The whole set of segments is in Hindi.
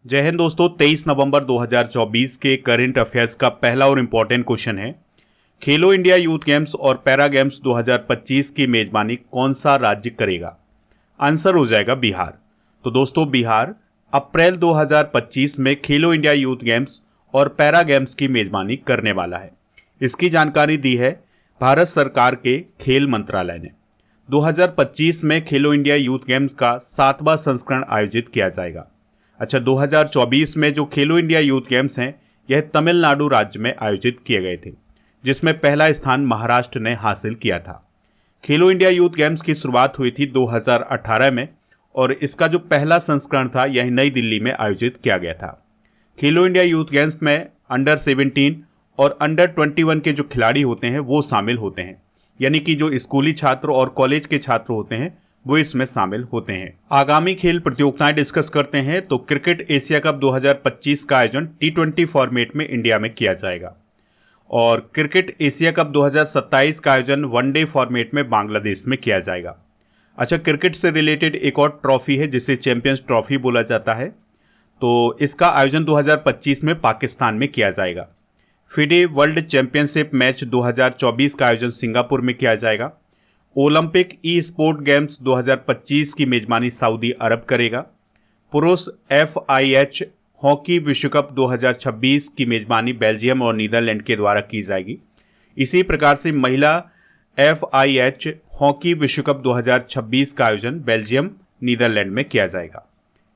जय हिंद दोस्तों। 23 नवंबर 2024 के करंट अफेयर्स का पहला और इम्पोर्टेंट क्वेश्चन है, खेलो इंडिया यूथ गेम्स और पैरा गेम्स 2025 की मेजबानी कौन सा राज्य करेगा? आंसर हो जाएगा बिहार। तो दोस्तों, बिहार अप्रैल 2025 में खेलो इंडिया यूथ गेम्स और पैरा गेम्स की मेजबानी करने वाला है। इसकी जानकारी दी है भारत सरकार के खेल मंत्रालय ने। 2025 में खेलो इंडिया यूथ गेम्स का 7वां संस्करण आयोजित किया जाएगा। अच्छा, 2024 में जो खेलो इंडिया यूथ गेम्स हैं, यह तमिलनाडु राज्य में आयोजित किए गए थे, जिसमें पहला स्थान महाराष्ट्र ने हासिल किया था। खेलो इंडिया यूथ गेम्स की शुरुआत हुई थी 2018 में और इसका जो पहला संस्करण था यह नई दिल्ली में आयोजित किया गया था। खेलो इंडिया यूथ गेम्स में अंडर 17 और अंडर 21 के जो खिलाड़ी होते हैं वो शामिल होते हैं, यानी कि जो स्कूली छात्र और कॉलेज के छात्र होते हैं वो इसमें शामिल होते हैं। आगामी खेल प्रतियोगिताएं डिस्कस करते हैं तो क्रिकेट एशिया कप 2025 का आयोजन T20 फॉर्मेट में इंडिया में किया जाएगा और क्रिकेट एशिया कप 2027 का आयोजन वनडे फॉर्मेट में बांग्लादेश में किया जाएगा। अच्छा, क्रिकेट से रिलेटेड एक और ट्रॉफी है जिसे चैंपियंस ट्रॉफी बोला जाता है, तो इसका आयोजन 2025 में पाकिस्तान में किया जाएगा। फिडे वर्ल्ड चैंपियनशिप मैच 2024 का आयोजन सिंगापुर में किया जाएगा। ओलंपिक ई स्पोर्ट गेम्स 2025 की मेजबानी सऊदी अरब करेगा। पुरुष FIH हॉकी विश्व कप 2026 की मेजबानी बेल्जियम और नीदरलैंड के द्वारा की जाएगी। इसी प्रकार से महिला FIH हॉकी विश्व कप 2026 का आयोजन बेल्जियम नीदरलैंड में किया जाएगा।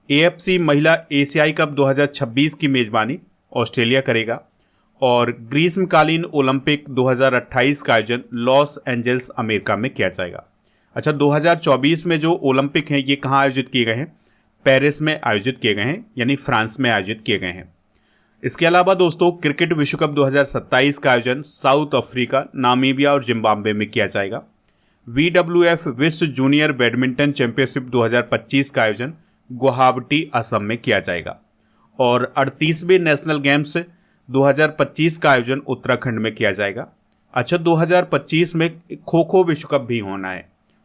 AFC महिला एशियाई कप 2026 की मेजबानी ऑस्ट्रेलिया करेगा और ग्रीष्मकालीन ओलंपिक 2028 का आयोजन लॉस एंजल्स अमेरिका में किया जाएगा। अच्छा, 2024 में जो ओलंपिक हैं ये कहाँ आयोजित किए गए हैं? पेरिस में आयोजित किए गए हैं, यानी फ्रांस में आयोजित किए गए हैं। इसके अलावा दोस्तों, क्रिकेट विश्व कप 2027 का आयोजन साउथ अफ्रीका, नामीबिया और जिम्बाब्वे में किया जाएगा। WWF विश्व जूनियर बैडमिंटन चैंपियनशिप 2025 का आयोजन गुवाहाटी, असम में किया जाएगा और 38वें नेशनल गेम्स 2025 का आयोजन उत्तराखंड में किया जाएगा। अच्छा, 2025 में खो खो विश्व कप भी होना है,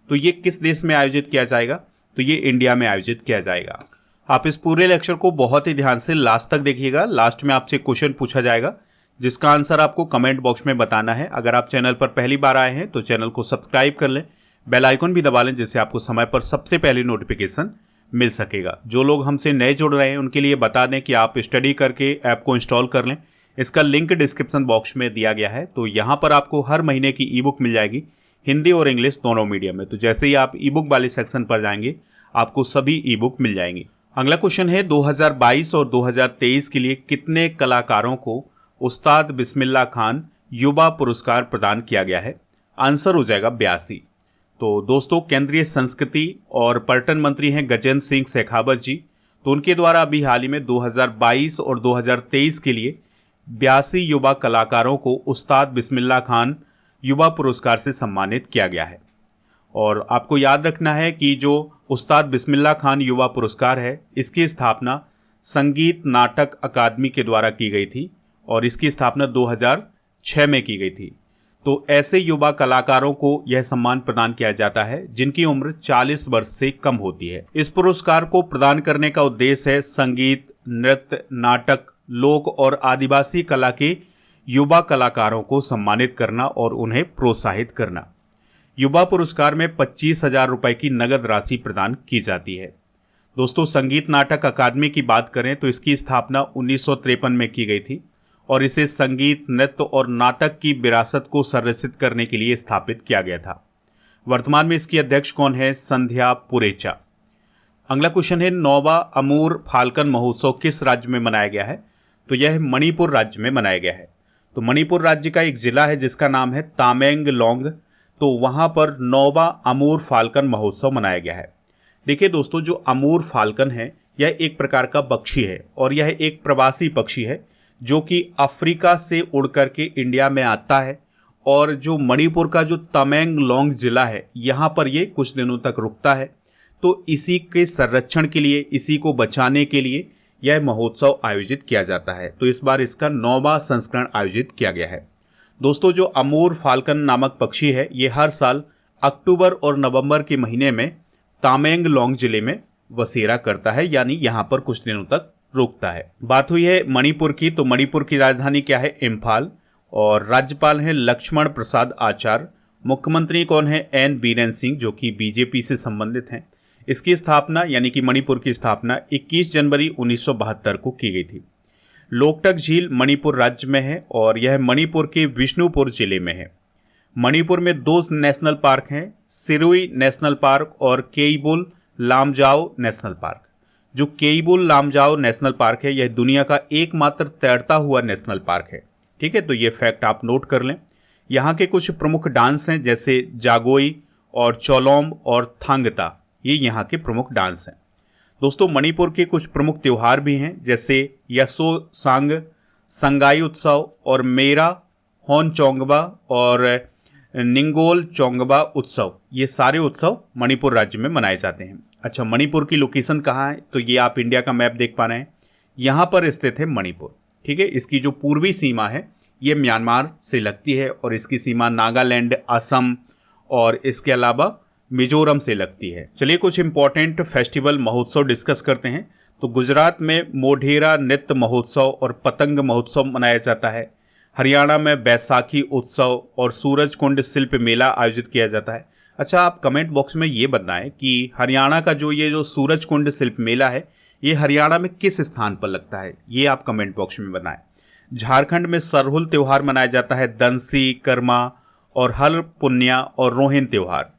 तो ये किस देश में आयोजित किया जाएगा? तो ये इंडिया में आयोजित किया जाएगा। आप इस पूरे लेक्चर को बहुत ही ध्यान से लास्ट तक देखिएगा। लास्ट में आपसे क्वेश्चन पूछा जाएगा जिसका आंसर आपको कमेंट बॉक्स में बताना है। अगर आप चैनल पर पहली बार आए हैं तो चैनल को सब्सक्राइब कर लें, बेल आइकन भी दबा लें जिससे आपको समय पर सबसे पहले नोटिफिकेशन मिल सकेगा। जो लोग हमसे नए जुड़ रहे हैं उनके लिए बता दें कि आप स्टडी करके ऐप को इंस्टॉल कर लें। इसका लिंक डिस्क्रिप्शन बॉक्स में दिया गया है। तो यहाँ पर आपको हर महीने की ई बुक मिल जाएगी, हिंदी और इंग्लिश दोनों मीडियम में। तो जैसे ही आप ई बुक वाले सेक्शन पर जाएंगे आपको सभी ई बुक मिल जाएंगी। अगला क्वेश्चन है, 2022 और 2023 के लिए कितने कलाकारों को उस्ताद बिस्मिल्लाह खान युवा पुरस्कार प्रदान किया गया है? आंसर हो जाएगा 82। तो दोस्तों, केंद्रीय संस्कृति और पर्यटन मंत्री हैं गजेंद्र सिंह शेखावत जी, तो उनके द्वारा अभी हाल ही में 2022 और 2023 के लिए 82 युवा कलाकारों को उस्ताद बिस्मिल्लाह खान युवा पुरस्कार से सम्मानित किया गया है। और आपको याद रखना है कि जो उस्ताद बिस्मिल्लाह खान युवा पुरस्कार है, इसकी स्थापना संगीत नाटक अकादमी के द्वारा की गई थी और इसकी स्थापना 2006 में की गई थी। तो ऐसे युवा कलाकारों को यह सम्मान प्रदान किया जाता है जिनकी उम्र 40 वर्ष से कम होती है। इस पुरस्कार को प्रदान करने का उद्देश्य है संगीत, नृत्य, नाटक, लोक और आदिवासी कला के युवा कलाकारों को सम्मानित करना और उन्हें प्रोत्साहित करना। युवा पुरस्कार में 25,000 रुपए की नगद राशि प्रदान की जाती है। दोस्तों, संगीत नाटक अकादमी की बात करें तो इसकी स्थापना 1953 में की गई थी और इसे संगीत, नृत्य और नाटक की विरासत को संरक्षित करने के लिए स्थापित किया गया था। वर्तमान में इसकी अध्यक्ष कौन है? संध्या पुरेचा। अगला क्वेश्चन है, 9वां अमूर फाल्कन महोत्सव किस राज्य में मनाया गया है? तो यह मणिपुर राज्य में मनाया गया है। तो मणिपुर राज्य का एक जिला है जिसका नाम है तामेंगलोंग, तो वहां पर 9वां अमूर फाल्कन महोत्सव मनाया गया है। देखिए दोस्तों, जो अमूर फाल्कन है यह एक प्रकार का पक्षी है और यह एक प्रवासी पक्षी है जो कि अफ्रीका से उड़ करके इंडिया में आता है और जो मणिपुर का जो तमेंगलोंग जिला है यहाँ पर ये कुछ दिनों तक रुकता है। तो इसी के संरक्षण के लिए, इसी को बचाने के लिए यह महोत्सव आयोजित किया जाता है। तो इस बार इसका 9वां संस्करण आयोजित किया गया है। दोस्तों, जो अमूर फाल्कन नामक पक्षी है ये हर साल अक्टूबर और नवंबर के महीने में तामेंगलोंग जिले में बसेरा करता है, यानी यहाँ पर कुछ दिनों तक रोकता है। बात हुई है मणिपुर की, तो मणिपुर की राजधानी क्या है? इम्फाल। और राज्यपाल हैं लक्ष्मण प्रसाद आचार्य। मुख्यमंत्री कौन है? एन बीरेन सिंह, जो कि बीजेपी से संबंधित हैं। इसकी स्थापना यानी कि मणिपुर की स्थापना 21 जनवरी 1972 को की गई थी। लोकटक झील मणिपुर राज्य में है और यह मणिपुर के विष्णुपुर जिले में है। मणिपुर में 2 नेशनल पार्क हैं, सिरुई नेशनल पार्क और केइबुल लामजाओ नेशनल पार्क। जो केइबुल लामजाओ नेशनल पार्क है यह दुनिया का एकमात्र तैरता हुआ नेशनल पार्क है। ठीक है, तो ये फैक्ट आप नोट कर लें। यहाँ के कुछ प्रमुख डांस हैं जैसे जागोई और चोलोम और थांगता, ये यहाँ के प्रमुख डांस हैं। दोस्तों मणिपुर के कुछ प्रमुख त्यौहार भी हैं जैसे यसो सांग, संगाई उत्सव और मेरा होनचोंगबा और निंगोल चोंगबा उत्सव। ये सारे उत्सव मणिपुर राज्य में मनाए जाते हैं। अच्छा, मणिपुर की लोकेशन कहाँ है? तो ये आप इंडिया का मैप देख पा रहे हैं, यहाँ पर स्थित है मणिपुर। ठीक है, इसकी जो पूर्वी सीमा है ये म्यांमार से लगती है और इसकी सीमा नागालैंड, असम और इसके अलावा मिजोरम से लगती है। चलिए कुछ इंपॉर्टेंट फेस्टिवल महोत्सव डिस्कस करते हैं। तो गुजरात में मोढेरा नृत्य महोत्सव और पतंग महोत्सव मनाया जाता है। हरियाणा में बैसाखी उत्सव और सूरज कुंड शिल्प मेला आयोजित किया जाता है। अच्छा, आप कमेंट बॉक्स में ये बताएं कि हरियाणा का जो सूरज कुंड शिल्प मेला है ये हरियाणा में किस स्थान पर लगता है, ये आप कमेंट बॉक्स में बताएं। झारखंड में सरहुल त्यौहार मनाया जाता है, दंसी, कर्मा और हल पुन्या और रोहिन त्यौहार।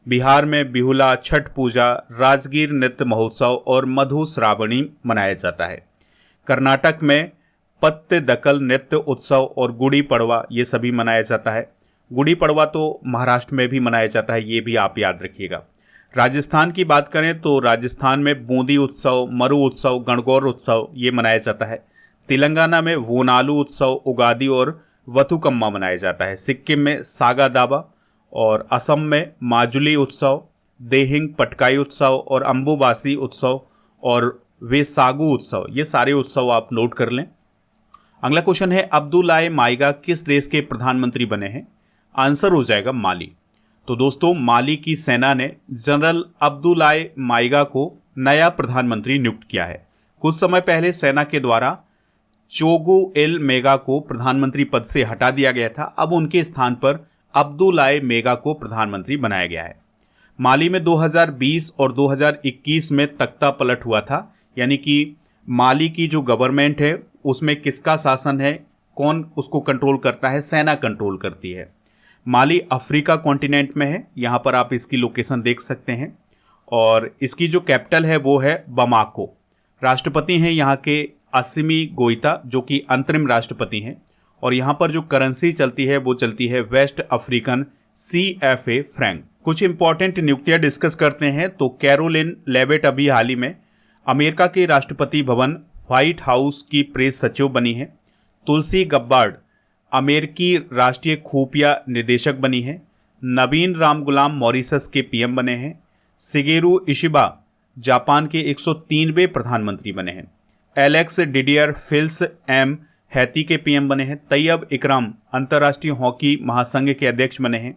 बिहार में बिहुला, छठ पूजा, राजगीर नृत्य महोत्सव और मधु श्रावणी मनाया जाता है। कर्नाटक में पत्तदकल नृत्य उत्सव और गुड़ी पड़वा ये सभी मनाया जाता है। गुड़ी पड़वा तो महाराष्ट्र में भी मनाया जाता है, ये भी आप याद रखिएगा। राजस्थान की बात करें तो राजस्थान में बूंदी उत्सव, मरु उत्सव, गणगौर उत्सव ये मनाया जाता है। तेलंगाना में वोनालू उत्सव, उगादी और वथुकम्मा मनाया जाता है। सिक्किम में सागा दावा और असम में माजुली उत्सव, देहिंग पटकाई उत्सव और अंबुबासी उत्सव और वेसागु उत्सव, ये सारे उत्सव आप नोट कर लें। अगला क्वेश्चन है अब्दुल्लाह माइगा किस देश के प्रधानमंत्री बने हैं? आंसर हो जाएगा माली। तो दोस्तों माली की सेना ने जनरल अब्दुल्लाह माइगा को नया प्रधानमंत्री नियुक्त किया है। कुछ समय पहले सेना के द्वारा चोगु एल मेगा को प्रधानमंत्री पद से हटा दिया गया था। अब उनके स्थान पर अब्दुल्लाह मेगा को प्रधानमंत्री बनाया गया है। माली में 2020 और 2021 में तख्ता पलट हुआ था, यानी कि माली की जो गवर्नमेंट है उसमें किसका शासन है, कौन उसको कंट्रोल करता है? सेना कंट्रोल करती है। माली अफ्रीका कॉन्टिनेंट में है, यहाँ पर आप इसकी लोकेशन देख सकते हैं और इसकी जो कैपिटल है वो है बमाको। राष्ट्रपति हैं यहाँ के असिमी गोइता, जो कि अंतरिम राष्ट्रपति हैं और यहाँ पर जो करेंसी चलती है वो चलती है वेस्ट अफ्रीकन CFA फ्रैंक। कुछ इंपॉर्टेंट नियुक्तियां डिस्कस करते हैं। तो कैरोलिन लेविट अभी हाल ही में अमेरिका के राष्ट्रपति भवन व्हाइट हाउस की प्रेस सचिव बनी है। तुलसी गब्बार्ड अमेरिकी राष्ट्रीय खुफिया निदेशक बनी है। नवीन रामगुलाम मॉरिशस के PM बने हैं। शिगेरू इशिबा जापान के 103वें प्रधानमंत्री बने हैं। एलेक्स डिडियर फिल्स एम हैती के PM बने हैं। तैयब इकराम अंतर्राष्ट्रीय हॉकी महासंघ के अध्यक्ष बने हैं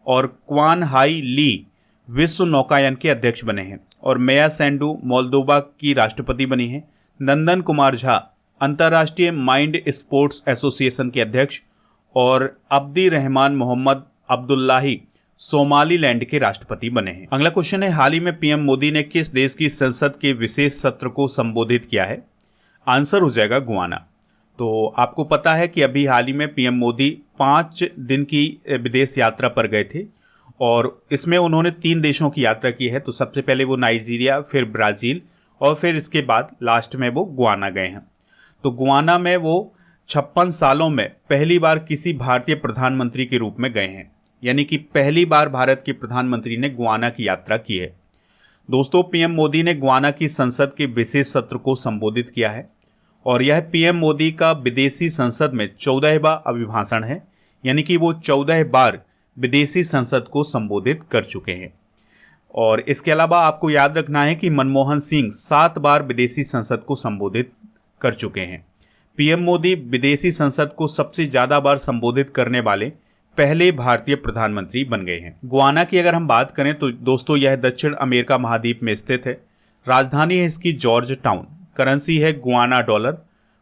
और क्वान हाई ली विश्व नौकायन के अध्यक्ष बने हैं और मेया सेंडू मोल्दोवा की राष्ट्रपति बनी हैं। नंदन कुमार झा अंतर्राष्ट्रीय माइंड स्पोर्ट्स एसोसिएशन के अध्यक्ष और अब्दी रहमान मोहम्मद अब्दुल्लाही सोमालीलैंड के राष्ट्रपति बने हैं। अगला क्वेश्चन है हाल ही में PM मोदी ने किस देश की संसद के विशेष सत्र को संबोधित किया है? आंसर हो जाएगा गुआना। तो आपको पता है कि अभी हाल ही में PM मोदी 5 दिन की विदेश यात्रा पर गए थे और इसमें उन्होंने 3 देशों की यात्रा की है। तो सबसे पहले वो नाइजीरिया, फिर ब्राज़ील और फिर इसके बाद लास्ट में वो गुआना गए हैं। तो गुआना में वो 56 सालों में पहली बार किसी भारतीय प्रधानमंत्री के रूप में गए हैं, यानी कि पहली बार भारत के प्रधानमंत्री ने गुआना की यात्रा की है। दोस्तों PM मोदी ने गुआना की संसद के विशेष सत्र को संबोधित किया है और यह PM मोदी का विदेशी संसद में 14वां अभिभाषण है, यानी कि वो 14 बार विदेशी संसद को संबोधित कर चुके हैं। और इसके अलावा आपको याद रखना है कि मनमोहन सिंह 7 बार विदेशी संसद को संबोधित कर चुके हैं। PM मोदी विदेशी संसद को सबसे ज़्यादा बार संबोधित करने वाले पहले भारतीय प्रधानमंत्री बन गए हैं। गुआना की अगर हम बात करें तो दोस्तों यह दक्षिण अमेरिका महाद्वीप में स्थित है। राजधानी है इसकी जॉर्ज टाउन। करेंसी है गुआना डॉलर।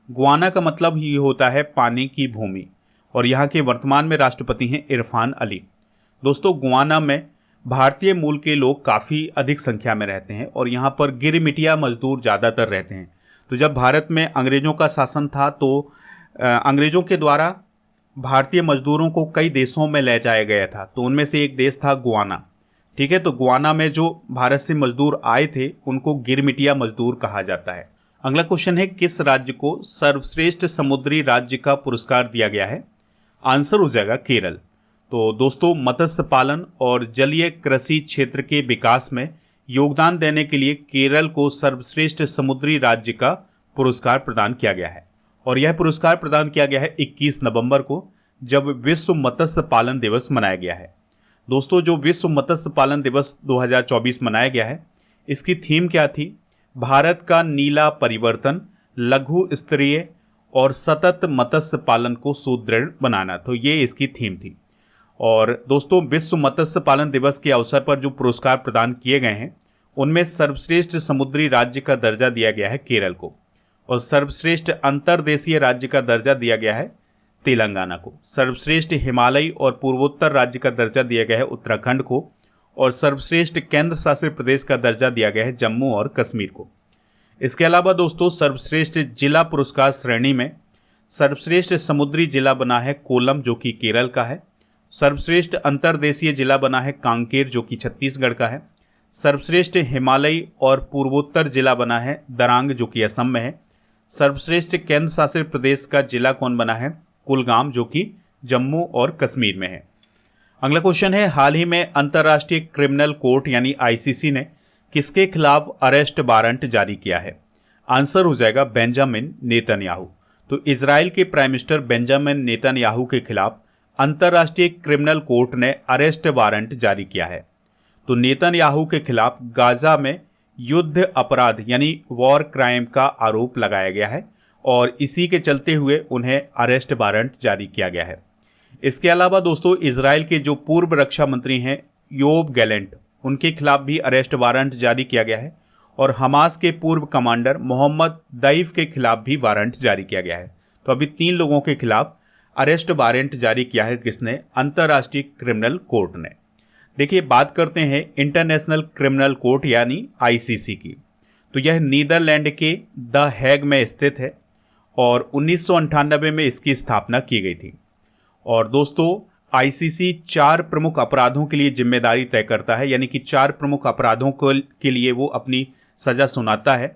गुआना का मतलब ही होता है पानी की भूमि, और यहाँ के वर्तमान में राष्ट्रपति हैं इरफान अली। दोस्तों, गुआना में भारतीय मूल के लोग काफ़ी अधिक संख्या में रहते हैं और यहाँ पर गिरमिटिया मजदूर ज़्यादातर रहते हैं। तो जब भारत में अंग्रेज़ों का शासन था तो अंग्रेज़ों के द्वारा भारतीय मजदूरों को कई देशों में ले जाया गया था, तो उनमें से एक देश था गुआना। ठीक है, तो गुआना में जो भारत से मजदूर आए थे उनको गिरमिटिया मजदूर कहा जाता है। अगला क्वेश्चन है, किस राज्य को सर्वश्रेष्ठ समुद्री राज्य का पुरस्कार दिया गया है? आंसर हो जाएगा केरल। तो दोस्तों, मत्स्य पालन और जलीय कृषि क्षेत्र के विकास में योगदान देने के लिए केरल को सर्वश्रेष्ठ समुद्री राज्य का पुरस्कार प्रदान किया गया है, और यह पुरस्कार प्रदान किया गया है 21 नवंबर को, जब विश्व मत्स्य पालन दिवस मनाया गया है। दोस्तों, जो विश्व मत्स्य पालन दिवस 2024 मनाया गया है, इसकी थीम क्या थी? भारत का नीला परिवर्तन, लघु स्तरीय और सतत मत्स्य पालन को सुदृढ़ बनाना। तो ये इसकी थीम थी। और दोस्तों, विश्व मत्स्य पालन दिवस के अवसर पर जो पुरस्कार प्रदान किए गए हैं उनमें सर्वश्रेष्ठ समुद्री राज्य का दर्जा दिया गया है केरल को, और सर्वश्रेष्ठ अंतर्देशीय राज्य का दर्जा दिया गया है तेलंगाना को, सर्वश्रेष्ठ हिमालयी और पूर्वोत्तर राज्य का दर्जा दिया गया है उत्तराखंड को, और सर्वश्रेष्ठ केंद्र शासित प्रदेश का दर्जा दिया गया है जम्मू और कश्मीर को। इसके अलावा दोस्तों, सर्वश्रेष्ठ जिला पुरस्कार श्रेणी में सर्वश्रेष्ठ समुद्री जिला बना है कोल्लम, जो कि केरल का है। सर्वश्रेष्ठ अंतर्देशीय जिला बना है कांकेर, जो कि छत्तीसगढ़ का है। सर्वश्रेष्ठ हिमालयी और पूर्वोत्तर जिला बना है दरांग, जो कि असम में है। सर्वश्रेष्ठ केंद्र शासित प्रदेश का जिला कौन बना है? कुलगाम, जो कि जम्मू और कश्मीर में है। अगला क्वेश्चन है, हाल ही में अंतर्राष्ट्रीय क्रिमिनल कोर्ट यानी आईसीसी ने किसके खिलाफ अरेस्ट वारंट जारी किया है? आंसर हो जाएगा बेंजामिन नेतन्याहू। तो इजराइल के प्राइम मिनिस्टर बेंजामिन नेतन्याहू के खिलाफ अंतर्राष्ट्रीय क्रिमिनल कोर्ट ने अरेस्ट वारंट जारी किया है। तो नेतन्याहू के खिलाफ गाजा में युद्ध अपराध यानी वॉर क्राइम का आरोप लगाया गया है, और इसी के चलते हुए उन्हें अरेस्ट वारंट जारी किया गया है। इसके अलावा दोस्तों, इजराइल के जो पूर्व रक्षा मंत्री हैं योब गैलेंट, उनके खिलाफ भी अरेस्ट वारंट जारी किया गया है, और हमास के पूर्व कमांडर मोहम्मद दैफ के खिलाफ भी वारंट जारी किया गया है। तो अभी 3 लोगों के खिलाफ अरेस्ट वारंट जारी किया है किसने? अंतर्राष्ट्रीय क्रिमिनल कोर्ट ने। देखिए, बात करते हैं इंटरनेशनल क्रिमिनल कोर्ट यानी आईसीसी की। तो यह नीदरलैंड के द हैग में स्थित है, और 1998 में इसकी स्थापना की गई थी। और दोस्तों, आईसीसी 4 प्रमुख अपराधों के लिए जिम्मेदारी तय करता है, यानी कि 4 प्रमुख अपराधों के लिए वो अपनी सजा सुनाता है।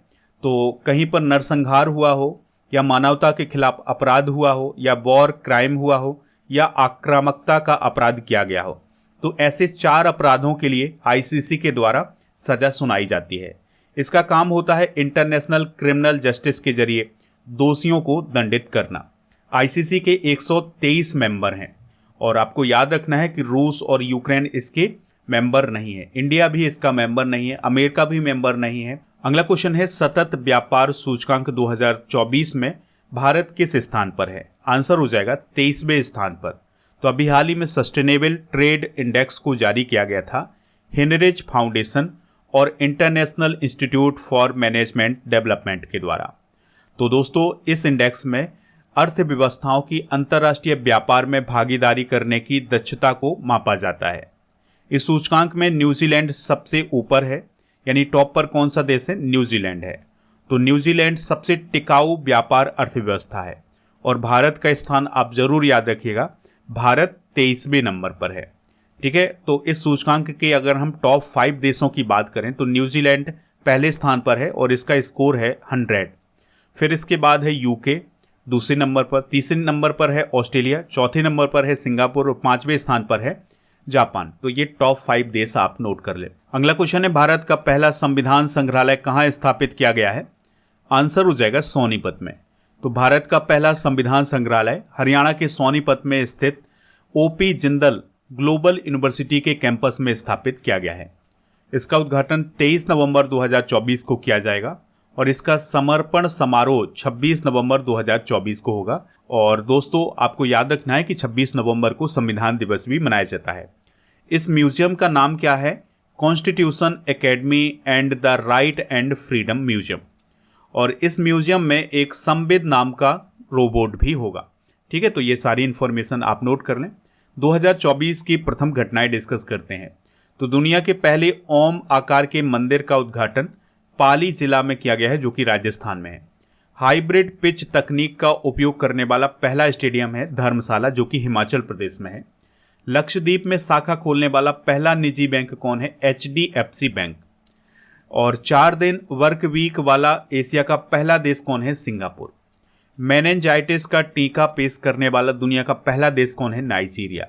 तो कहीं पर नरसंहार हुआ हो, या मानवता के खिलाफ अपराध हुआ हो, या वॉर क्राइम हुआ हो, या आक्रामकता का अपराध किया गया हो, तो ऐसे 4 अपराधों के लिए आईसीसी के द्वारा सजा सुनाई जाती है। इसका काम होता है इंटरनेशनल क्रिमिनल जस्टिस के जरिए दोषियों को दंडित करना। आईसीसी के 123 मेंबर हैं, और आपको याद रखना है कि रूस और यूक्रेन इसके मेंबर नहीं है, इंडिया भी इसका मेंबर नहीं है, अमेरिका भी मेंबर नहीं है। अगला क्वेश्चन है, सतत व्यापार सूचकांक 2024 में भारत किस स्थान पर है? आंसर हो जाएगा 23वें स्थान पर। तो अभी हाल ही में सस्टेनेबल ट्रेड इंडेक्स को जारी किया गया था हेनरिच फाउंडेशन और international institute for management development के द्वारा। तो दोस्तों, इस इंडेक्स में अर्थव्यवस्थाओं की अंतर्राष्ट्रीय व्यापार में भागीदारी करने की दक्षता को मापा जाता है। इस सूचकांक में न्यूजीलैंड सबसे ऊपर है, यानी टॉप पर कौन सा देश है? न्यूजीलैंड है। तो न्यूजीलैंड सबसे टिकाऊ व्यापार अर्थव्यवस्था है, और भारत का स्थान आप जरूर याद रखिएगा, भारत 23वें नंबर पर है। ठीक है, तो इस सूचकांक के अगर हम टॉप 5 देशों की बात करें तो न्यूजीलैंड पहले स्थान पर है और इसका स्कोर है 100। फिर इसके बाद है यूके दूसरे नंबर पर, तीसरे नंबर पर है ऑस्ट्रेलिया, चौथे नंबर पर है सिंगापुर और 5वें स्थान पर है जापान। तो ये टॉप 5 देश आप नोट कर ले। अगला क्वेश्चन है, भारत का पहला संविधान संग्रहालय कहाँ स्थापित किया गया है? आंसर हो जाएगा सोनीपत में। तो भारत का पहला संविधान संग्रहालय हरियाणा के सोनीपत में स्थित ओपी जिंदल ग्लोबल यूनिवर्सिटी के कैंपस में स्थापित किया गया है। इसका उद्घाटन 23 नवंबर 2024 को किया जाएगा, और इसका समर्पण समारोह 26 नवंबर 2024 को होगा। और दोस्तों, आपको याद रखना है कि 26 नवंबर को संविधान दिवस भी मनाया जाता है। इस म्यूजियम का नाम क्या है? Constitution academy and the right and freedom museum. और इस म्यूजियम में एक संबित नाम का रोबोट भी होगा। ठीक है, तो ये सारी इन्फॉर्मेशन आप नोट कर लें। 2024 की प्रथम घटनाएं डिस्कस करते हैं। तो दुनिया के पहले ओम आकार के मंदिर का उद्घाटन पाली जिला में किया गया है, जो कि राजस्थान में है। हाइब्रिड पिच तकनीक का उपयोग करने वाला पहला स्टेडियम है धर्मशाला, जो कि हिमाचल प्रदेश में है। लक्षद्वीप में शाखा खोलने वाला पहला निजी बैंक कौन है? HDFC bank. और 4 दिन वर्क वीक वाला एशिया का पहला देश कौन है? सिंगापुर। मेनिंजाइटिस का टीका पेश करने वाला दुनिया का पहला देश कौन है? नाइजीरिया।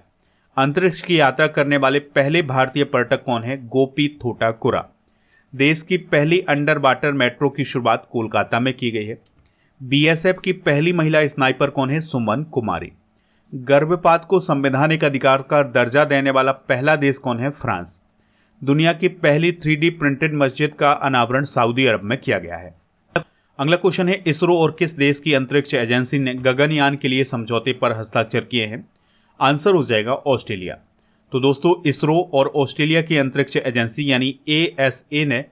अंतरिक्ष की यात्रा करने वाले पहले भारतीय पर्यटक कौन है? गोपी थोटाकुरा। देश की पहली अंडर वाटर मेट्रो की शुरुआत कोलकाता में की गई है। BSF की पहली महिला स्नाइपर कौन है? सुमन कुमारी। गर्भपात को संवैधानिक अधिकार का दर्जा देने वाला पहला देश कौन है? फ्रांस। दुनिया की पहली 3D प्रिंटेड मस्जिद का अनावरण सऊदी अरब में किया गया है। अगला क्वेश्चन है, इसरो और किस देश की अंतरिक्ष एजेंसी ने गगनयान के लिए समझौते पर हस्ताक्षर किए हैं? आंसर हो जाएगा ऑस्ट्रेलिया। तो दोस्तों, इसरो और ऑस्ट्रेलिया की अंतरिक्ष एजेंसी यानी ASA ने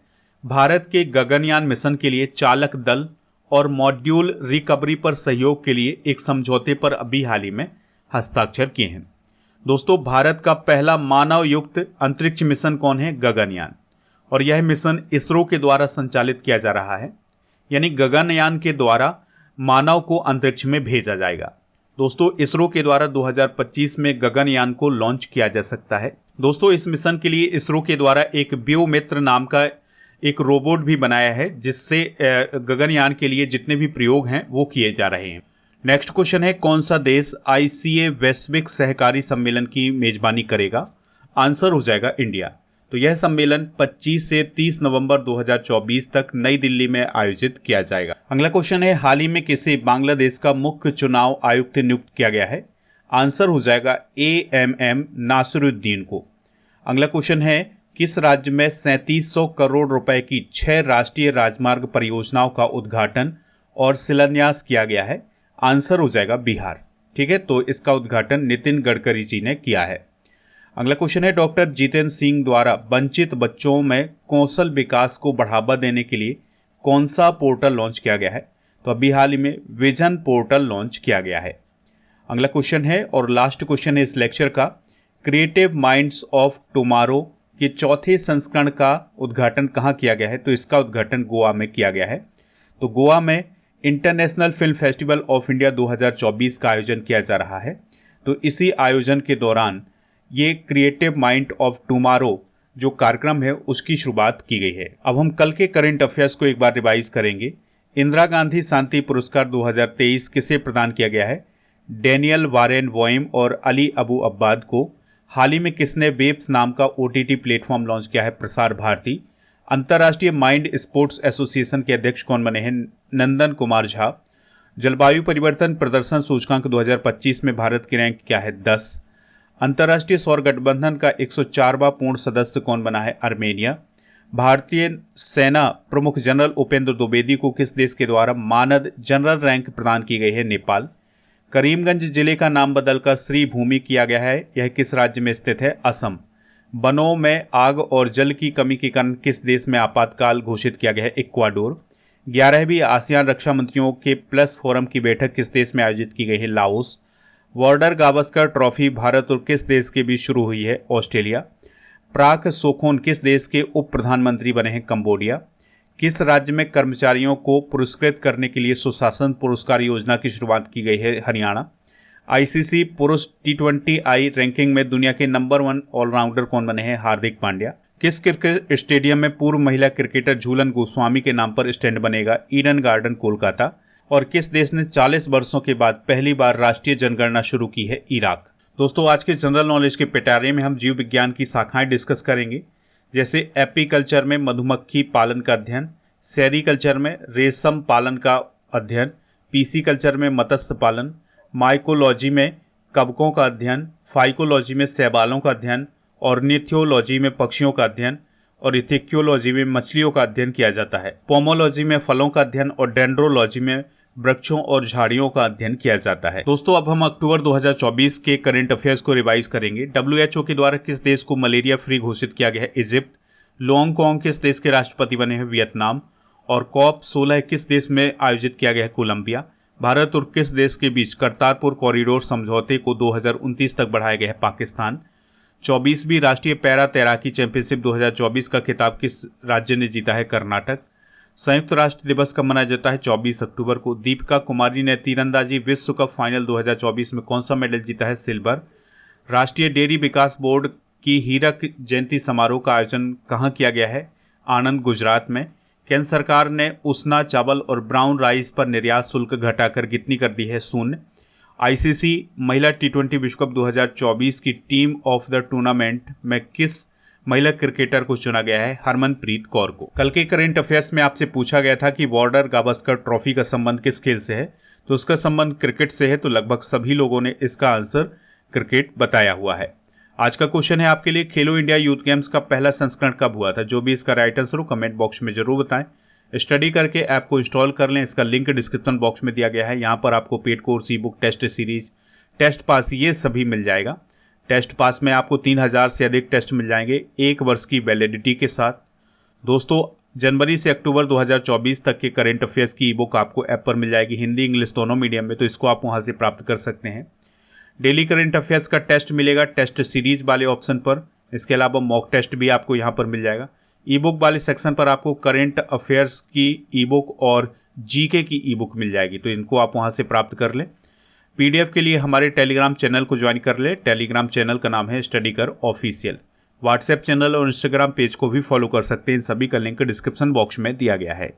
भारत के गगनयान मिशन के लिए चालक दल और मॉड्यूल रिकवरी पर सहयोग के लिए एक समझौते पर अभी हाल ही में हस्ताक्षर किए हैं। दोस्तों, भारत का पहला मानव युक्त अंतरिक्ष मिशन कौन है? गगनयान। और यह मिशन इसरो के द्वारा संचालित किया जा रहा है, यानी गगनयान के द्वारा मानव को अंतरिक्ष में भेजा जाएगा। दोस्तों, इसरो के द्वारा 2025 में गगनयान को लॉन्च किया जा सकता है। दोस्तों, इस मिशन के लिए इसरो के द्वारा एक व्योमित्र नाम का एक रोबोट भी बनाया है, जिससे गगनयान के लिए जितने भी प्रयोग हैं वो किए जा रहे हैं। नेक्स्ट क्वेश्चन है, कौन सा देश ICA वैश्विक सहकारी सम्मेलन की मेजबानी करेगा? आंसर हो जाएगा इंडिया। तो यह सम्मेलन 25 से 30 नवंबर 2024 तक नई दिल्ली में आयोजित किया जाएगा। अगला क्वेश्चन है, हाल ही में किसे बांग्लादेश का मुख्य चुनाव आयुक्त नियुक्त किया गया है? आंसर हो जाएगा AMM नासिरुद्दीन को। अगला क्वेश्चन है, किस राज्य में 3700 करोड़ रुपए की 6 राष्ट्रीय राजमार्ग परियोजनाओं का उद्घाटन और शिलान्यास किया गया है? आंसर हो जाएगा बिहार। ठीक है, तो इसका उद्घाटन नितिन गडकरी जी ने किया है। अगला क्वेश्चन है, डॉक्टर जितेंद्र सिंह द्वारा वंचित बच्चों में कौशल विकास को बढ़ावा देने के लिए कौन सा पोर्टल लॉन्च किया गया है? तो अभी हाल ही में विजन पोर्टल लॉन्च किया गया है। अगला क्वेश्चन है और लास्ट क्वेश्चन है इस लेक्चर का, क्रिएटिव माइंड्स ऑफ टुमारो के चौथे संस्करण का उद्घाटन कहाँ किया गया है? तो इसका उद्घाटन गोवा में किया गया है। तो गोवा में international film festival of India 2024 का आयोजन किया जा रहा है। तो इसी आयोजन के दौरान ये क्रिएटिव माइंड ऑफ टुमारो जो कार्यक्रम है उसकी शुरुआत की गई है। अब हम कल के करंट अफेयर्स को एक बार रिवाइज करेंगे। इंदिरा गांधी शांति पुरस्कार 2023 किसे प्रदान किया गया है? डेनियल वारेन वोइम और अली अबू अब्बाद को। हाल ही में किसने वेब्स नाम का OTT प्लेटफॉर्म लॉन्च किया है? प्रसार भारती। अंतर्राष्ट्रीय माइंड स्पोर्ट्स एसोसिएशन के अध्यक्ष कौन बने हैं? नंदन कुमार झा। जलवायु परिवर्तन प्रदर्शन सूचकांक 2025 में भारत की रैंक क्या है? 10। अंतर्राष्ट्रीय सौर गठबंधन का 104वां पूर्ण सदस्य कौन बना है? आर्मेनिया। भारतीय सेना प्रमुख जनरल उपेंद्र द्विवेदी को किस देश के द्वारा मानद जनरल रैंक प्रदान की गई है? नेपाल। करीमगंज जिले का नाम बदलकर श्रीभूमि किया गया है, यह किस राज्य में स्थित है? असम। वनों में आग और जल की कमी के कारण किस देश में आपातकाल घोषित किया गया है? इक्वाडोर। 11वीं आसियान रक्षा मंत्रियों के प्लस फोरम की बैठक किस देश में आयोजित की गई है? लाओस। वार्डर गावस्कर ट्रॉफी भारत और किस देश के बीच शुरू हुई है? ऑस्ट्रेलिया। प्राक सोखोन किस देश के उप प्रधानमंत्री बने हैं? कंबोडिया। किस राज्य में कर्मचारियों को पुरस्कृत करने के लिए सुशासन पुरस्कार योजना की शुरुआत की गई है? हरियाणा। ICC पुरुष T20I रैंकिंग में दुनिया के नंबर 1 ऑलराउंडर कौन बने हैं? हार्दिक पांड्या। किस क्रिकेट स्टेडियम में पूर्व महिला क्रिकेटर झूलन गोस्वामी के नाम पर स्टैंड बनेगा? Eden garden Kolkata. और किस देश ने 40 वर्षों के बाद पहली बार राष्ट्रीय जनगणना शुरू की है? इराक। दोस्तों, आज के जनरल नॉलेज के पिटारे में हम जीव विज्ञान की शाखाएं डिस्कस करेंगे, जैसे एपीकल्चर में मधुमक्खी पालन का अध्ययन, सेरीकल्चर में रेशम पालन का अध्ययन, पीसीकल्चर में मत्स्य पालन, माइकोलॉजी में कवकों का अध्ययन, फाइकोलॉजी में शैवालों का अध्ययन, ऑर्निथोलॉजी में पक्षियों का अध्ययन और इथिक्योलॉजी में मछलियों का अध्ययन किया जाता है। पोमोलॉजी में फलों का अध्ययन और डेंड्रोलॉजी में वृक्षों और झाड़ियों का अध्ययन किया जाता है। दोस्तों, अब हम अक्टूबर 2024 के करंट अफेयर्स को रिवाइज करेंगे। WHO के द्वारा किस देश को मलेरिया फ्री घोषित किया गया है? इजिप्ट। लॉन्ग कॉन्ग किस देश के राष्ट्रपति बने हैं? वियतनाम। और कॉप 16 किस देश में आयोजित किया गया है? कोलंबिया। भारत और किस देश के बीच करतारपुर कॉरिडोर समझौते को 2029 तक बढ़ाया गया है? पाकिस्तान। 24वीं राष्ट्रीय पैरा तैराकी चैंपियनशिप 2024 का खिताब किस राज्य ने जीता है? कर्नाटक। संयुक्त राष्ट्र दिवस कब मनाया जाता है? 24 अक्टूबर को। दीपिका कुमारी ने तीरंदाजी विश्व कप फाइनल 2024 में कौन सा मेडल जीता है? सिल्वर। राष्ट्रीय डेयरी विकास बोर्ड की हीरक जयंती समारोह का आयोजन कहाँ किया गया है? आनंद, गुजरात में। केंद्र सरकार ने उसना चावल और ब्राउन राइस पर निर्यात शुल्क घटाकर कितनी कर दी है? 0। आईसीसी महिला टी20 विश्व कप 2024 की टीम ऑफ द टूर्नामेंट में किस महिला क्रिकेटर को चुना गया है? हरमनप्रीत कौर को। कल के करंट अफेयर्स में आपसे पूछा गया था कि बॉर्डर गावस्कर ट्रॉफी का संबंध किस खेल से है, तो उसका संबंध क्रिकेट से है। तो लगभग सभी लोगों ने इसका आंसर क्रिकेट बताया हुआ है। आज का क्वेश्चन है आपके लिए, खेलो इंडिया यूथ गेम्स का पहला संस्करण कब हुआ था? जो भी इसका राइट आंसर हो कमेंट बॉक्स में जरूर बताएं। स्टडी करके ऐप को इंस्टॉल कर लें, इसका लिंक डिस्क्रिप्शन बॉक्स में दिया गया है। यहाँ पर आपको paid course, ebook, test series, test pass ये सभी मिल जाएगा। टेस्ट पास में आपको 3000 से अधिक टेस्ट मिल जाएंगे 1 वर्ष की वैलिडिटी के साथ। दोस्तों, जनवरी से अक्टूबर 2024 तक के करंट अफेयर्स की ई बुक आपको ऐप पर मिल जाएगी, हिंदी इंग्लिश दोनों मीडियम में, तो इसको आप वहाँ से प्राप्त कर सकते हैं। डेली करंट अफेयर्स का टेस्ट मिलेगा टेस्ट सीरीज वाले ऑप्शन पर। इसके अलावा मॉक टेस्ट भी आपको यहाँ पर मिल जाएगा। ई बुक वाले सेक्शन पर आपको करंट अफेयर्स की ई बुक और जीके की ई बुक मिल जाएगी, तो इनको आप वहाँ से प्राप्त कर लें। पीडीएफ के लिए हमारे टेलीग्राम चैनल को ज्वाइन कर ले। टेलीग्राम चैनल का नाम है स्टडी कर ऑफिशियल। व्हाट्सएप चैनल और इंस्टाग्राम पेज को भी फॉलो कर सकते हैं। इन सभी का लिंक डिस्क्रिप्शन बॉक्स में दिया गया है।